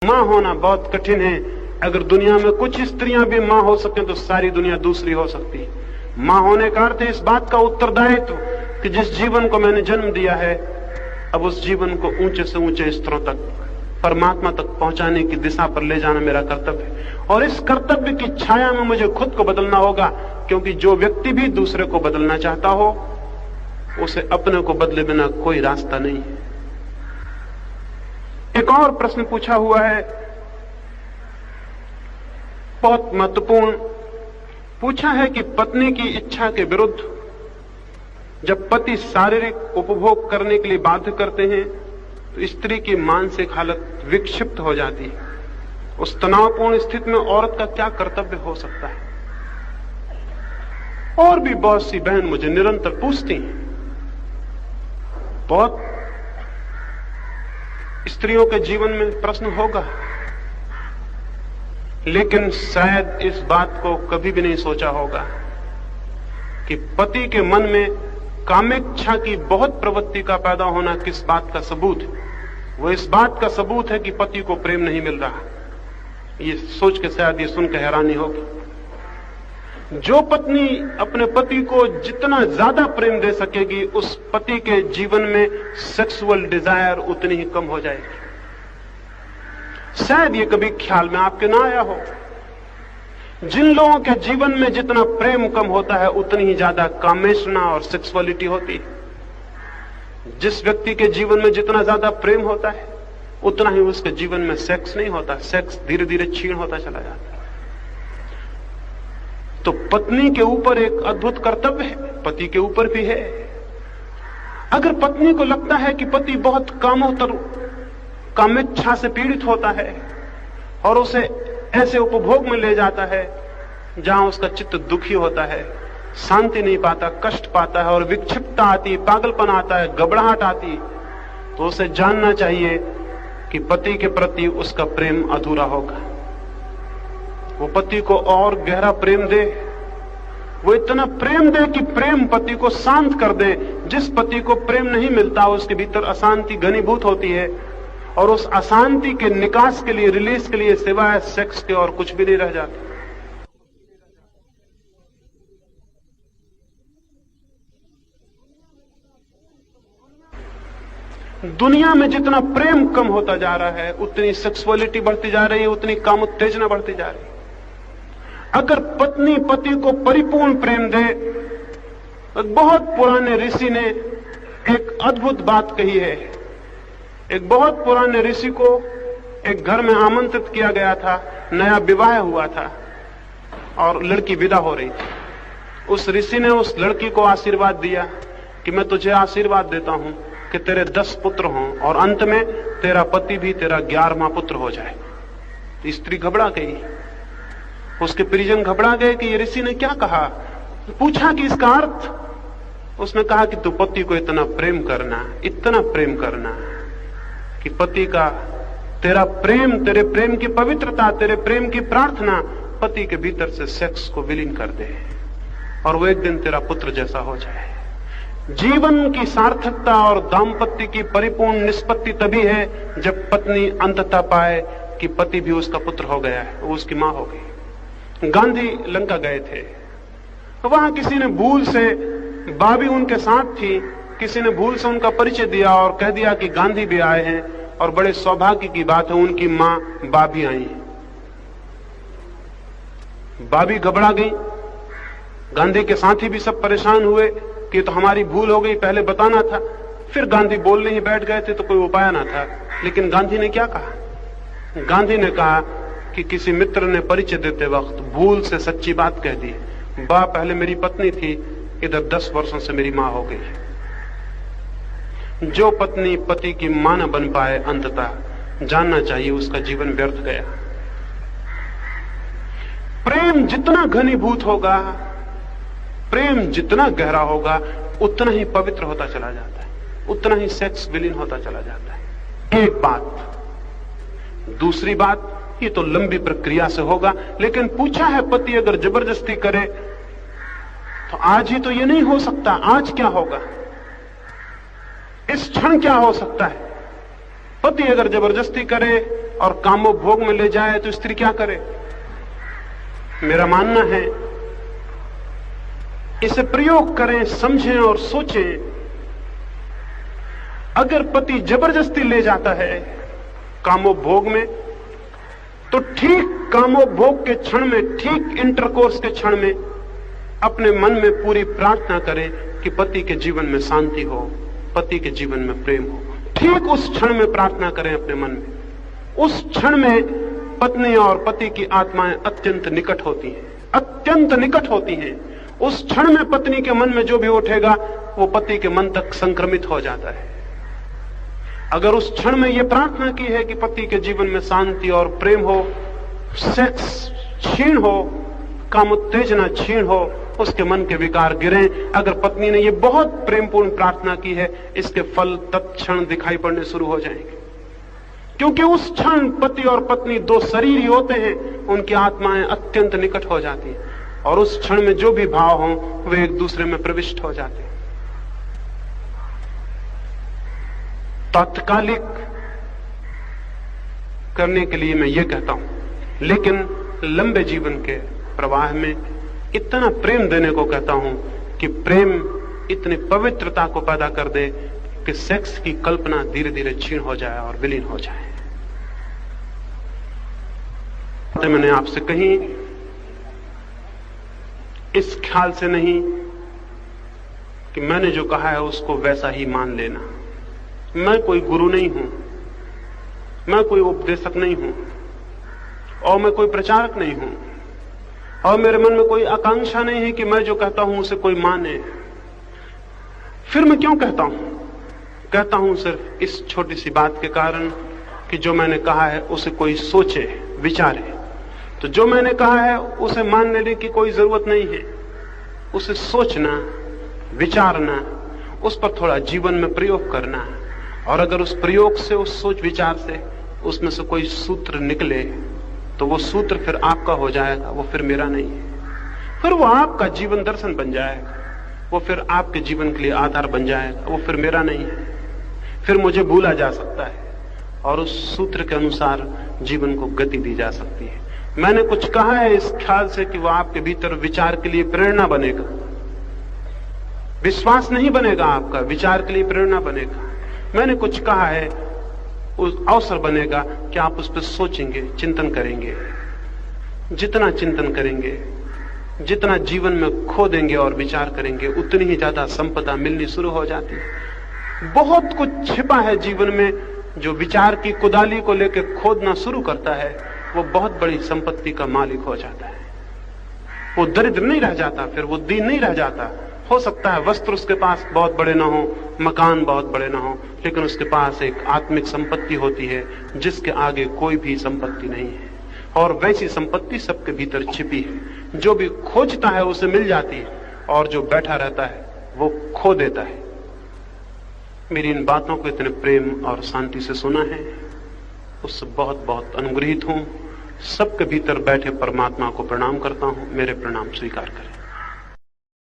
मां होना बहुत कठिन है। अगर दुनिया में कुछ स्त्रियां भी मां हो सके तो सारी दुनिया दूसरी हो सकती है। मां होने का अर्थ है इस बात का उत्तरदायित्व कि जिस जीवन को मैंने जन्म दिया है, अब उस जीवन को ऊंचे से ऊंचे स्तरों तक, परमात्मा तक पहुंचाने की दिशा पर ले जाना मेरा कर्तव्य है। और इस कर्तव्य की छाया में मुझे खुद को बदलना होगा, क्योंकि जो व्यक्ति भी दूसरे को बदलना चाहता हो, उसे अपने को बदले बिना कोई रास्ता नहीं है। एक और प्रश्न पूछा हुआ है, बहुत महत्वपूर्ण। पूछा है कि पत्नी की इच्छा के विरुद्ध जब पति शारीरिक उपभोग करने के लिए बाध्य करते हैं तो स्त्री की मानसिक हालत विक्षिप्त हो जाती है। उस तनावपूर्ण स्थिति में औरत का क्या कर्तव्य हो सकता है? और भी बहुत सी बहन मुझे निरंतर पूछती हैं। बहुत स्त्रियों के जीवन में प्रश्न होगा, लेकिन शायद इस बात को कभी भी नहीं सोचा होगा कि पति के मन में कामेच्छा की बहुत प्रवृत्ति का पैदा होना किस बात का सबूत है। वो इस बात का सबूत है कि पति को प्रेम नहीं मिल रहा। ये सोच के शायद ये सुनकर हैरानी होगी। जो पत्नी अपने पति को जितना ज्यादा प्रेम दे सकेगी, उस पति के जीवन में सेक्सुअल डिजायर उतनी ही कम हो जाएगी। शायद ये कभी ख्याल में आपके ना आया हो। जिन लोगों के जीवन में जितना प्रेम कम होता है, उतनी ही ज्यादा कामेशना और सेक्सुअलिटी होती है। जिस व्यक्ति के जीवन में जितना ज्यादा प्रेम होता है, उतना ही उसके जीवन में सेक्स नहीं होता। सेक्स धीरे धीरे क्षीण होता चला जाता है। तो पत्नी के ऊपर एक अद्भुत कर्तव्य है, पति के ऊपर भी है। अगर पत्नी को लगता है कि पति बहुत कामोत्तर कामेच्छा से पीड़ित होता है और उसे ऐसे उपभोग में ले जाता है जहां उसका चित्त दुखी होता है, शांति नहीं पाता, कष्ट पाता है और विक्षिप्तता आती, पागलपन आता है, घबराहट आती, तो उसे जानना चाहिए कि पति के प्रति उसका प्रेम अधूरा होगा। वो पति को और गहरा प्रेम दे, वो इतना प्रेम दे कि प्रेम पति को शांत कर दे। जिस पति को प्रेम नहीं मिलता, उसके भीतर अशांति घनीभूत होती है और उस अशांति के निकास के लिए, रिलीज के लिए सिवाय सेक्स के और कुछ भी नहीं रह जाता। दुनिया में जितना प्रेम कम होता जा रहा है, उतनी सेक्सुअलिटी बढ़ती जा रही है, उतनी कामोत्तेजना बढ़ती जा रही है। अगर पत्नी पति को परिपूर्ण प्रेम दे, एक बहुत पुराने ऋषि ने एक अद्भुत बात कही है। एक बहुत पुराने ऋषि को एक घर में आमंत्रित किया गया था, नया विवाह हुआ था और लड़की विदा हो रही थी। उस ऋषि ने उस लड़की को आशीर्वाद दिया कि मैं तुझे आशीर्वाद देता हूं कि तेरे 10 पुत्र हों और अंत में तेरा पति भी तेरा 11वां पुत्र हो जाए। तो स्त्री घबरा गई, उसके परिजन घबरा गए कि ये ऋषि ने क्या कहा। पूछा कि इसका अर्थ, उसने कहा कि तू पति को इतना प्रेम करना, इतना प्रेम करना कि पति का तेरा प्रेम, तेरे प्रेम की पवित्रता, तेरे प्रेम की प्रार्थना पति के भीतर से सेक्स को विलीन कर दे और वो एक दिन तेरा पुत्र जैसा हो जाए। जीवन की सार्थकता और दाम्पत्य की परिपूर्ण निष्पत्ति तभी है जब पत्नी अंततः पाए कि पति भी उसका पुत्र हो गया है, वो उसकी मां हो गई। गांधी लंका गए थे, वहां किसी ने भूल से, बाबी उनके साथ थी, किसी ने भूल से उनका परिचय दिया और कह दिया कि गांधी भी आए हैं और बड़े सौभाग्य की बात है, उनकी मां बाबी आई है। बाबी घबरा गई, गांधी के साथी भी सब परेशान हुए कि तो हमारी भूल हो गई, पहले बताना था। फिर गांधी बोलने ही बैठ गए थे तो कोई उपाय ना था। लेकिन गांधी ने क्या कहा? गांधी ने कहा कि किसी मित्र ने परिचय देते वक्त भूल से सच्ची बात कह दी। बा पहले मेरी पत्नी थी, इधर 10 वर्षों से मेरी मां हो गई। जो पत्नी पति की मां न बन पाए, अंततः जानना चाहिए उसका जीवन व्यर्थ गया। प्रेम जितना घनीभूत होगा, प्रेम जितना गहरा होगा, उतना ही पवित्र होता चला जाता है, उतना ही सेक्स विलीन होता चला जाता है। एक बात। दूसरी बात, ये तो लंबी प्रक्रिया से होगा, लेकिन पूछा है पति अगर जबरदस्ती करे तो आज ही तो ये नहीं हो सकता। आज क्या होगा? इस क्षण क्या हो सकता है? पति अगर जबरदस्ती करे और कामोपभोग में ले जाए तो स्त्री क्या करे? मेरा मानना है इसे प्रयोग करें, समझें और सोचें। अगर पति जबरदस्ती ले जाता है कामोपभोग में, तो ठीक कामोपभोग के क्षण में, ठीक इंटरकोर्स के क्षण में अपने मन में पूरी प्रार्थना करें कि पति के जीवन में शांति हो, पति के जीवन में प्रेम हो। ठीक उस क्षण में प्रार्थना करें अपने मन में। उस क्षण में पत्नी और पति की आत्माएं अत्यंत निकट होती हैं, अत्यंत निकट होती हैं। उस क्षण में पत्नी के मन में जो भी उठेगा वो पति के मन तक संक्रमित हो जाता है। अगर उस क्षण में यह प्रार्थना की है कि पति के जीवन में शांति और प्रेम हो, सेक्स क्षीण हो, कामोत्तेजना क्षीण हो, उसके मन के विकार गिरें। अगर पत्नी ने यह बहुत प्रेमपूर्ण प्रार्थना की है, इसके फल तत्क्षण दिखाई पड़ने शुरू हो जाएंगे। क्योंकि उस क्षण पति और पत्नी दो शरीर ही होते हैं, उनकी आत्माएं अत्यंत निकट हो जाती हैं और उस क्षण में जो भी भाव हों वे एक दूसरे में प्रविष्ट हो जाते हैं। तात्कालिक करने के लिए मैं ये कहता हूं, लेकिन लंबे जीवन के प्रवाह में इतना प्रेम देने को कहता हूं कि प्रेम इतनी पवित्रता को पैदा कर दे कि सेक्स की कल्पना धीरे धीरे क्षीण हो जाए और विलीन हो जाए। तो मैंने आपसे कही इस ख्याल से नहीं कि मैंने जो कहा है उसको वैसा ही मान लेना। मैं कोई गुरु नहीं हूं, मैं कोई उपदेशक नहीं हूं और मैं कोई प्रचारक नहीं हूं और मेरे मन में कोई आकांक्षा नहीं है कि मैं जो कहता हूं उसे कोई माने। फिर मैं क्यों कहता हूं? कहता हूं सिर्फ इस छोटी सी बात के कारण कि जो मैंने कहा है उसे कोई सोचे, विचारे। तो जो मैंने कहा है उसे मान लेने की कोई जरूरत नहीं है। उसे सोचना, विचारना, उस पर थोड़ा जीवन में प्रयोग करना, और अगर उस प्रयोग से, उस सोच विचार से उसमें से कोई सूत्र निकले तो वो सूत्र फिर आपका हो जाएगा, वो फिर मेरा नहीं है। फिर वो आपका जीवन दर्शन बन जाएगा, वो फिर आपके जीवन के लिए आधार बन जाएगा, वो फिर मेरा नहीं है। फिर मुझे भूला जा सकता है और उस सूत्र के अनुसार जीवन को गति दी जा सकती है। मैंने कुछ कहा है इस ख्याल से कि वो आपके भीतर विचार के लिए प्रेरणा बनेगा। विश्वास नहीं बनेगा आपका, विचार के लिए प्रेरणा बनेगा। मैंने कुछ कहा है उस अवसर बनेगा कि आप उस पर सोचेंगे, चिंतन करेंगे। जितना चिंतन करेंगे, जितना जीवन में खो देंगे और विचार करेंगे, उतनी ही ज्यादा संपदा मिलनी शुरू हो जाती है। बहुत कुछ छिपा है जीवन में जो विचार की कुदाली को लेकर खोदना शुरू करता है, वो बहुत बड़ी संपत्ति का मालिक हो जाता है। वो दरिद्र नहीं रह जाता, फिर वो दीन नहीं रह जाता। हो सकता है वस्त्र उसके पास बहुत बड़े ना हो, मकान बहुत बड़े ना हो, लेकिन उसके पास एक आत्मिक संपत्ति होती है जिसके आगे कोई भी संपत्ति नहीं है। और वैसी संपत्ति सबके भीतर छिपी है। जो भी खोजता है उसे मिल जाती है और जो बैठा रहता है वो खो देता है। मेरी इन बातों को इतने प्रेम और शांति से सुना है, उससे बहुत बहुत अनुग्रहित हूं। सबके भीतर बैठे परमात्मा को प्रणाम करता हूं। मेरे प्रणाम स्वीकार करें।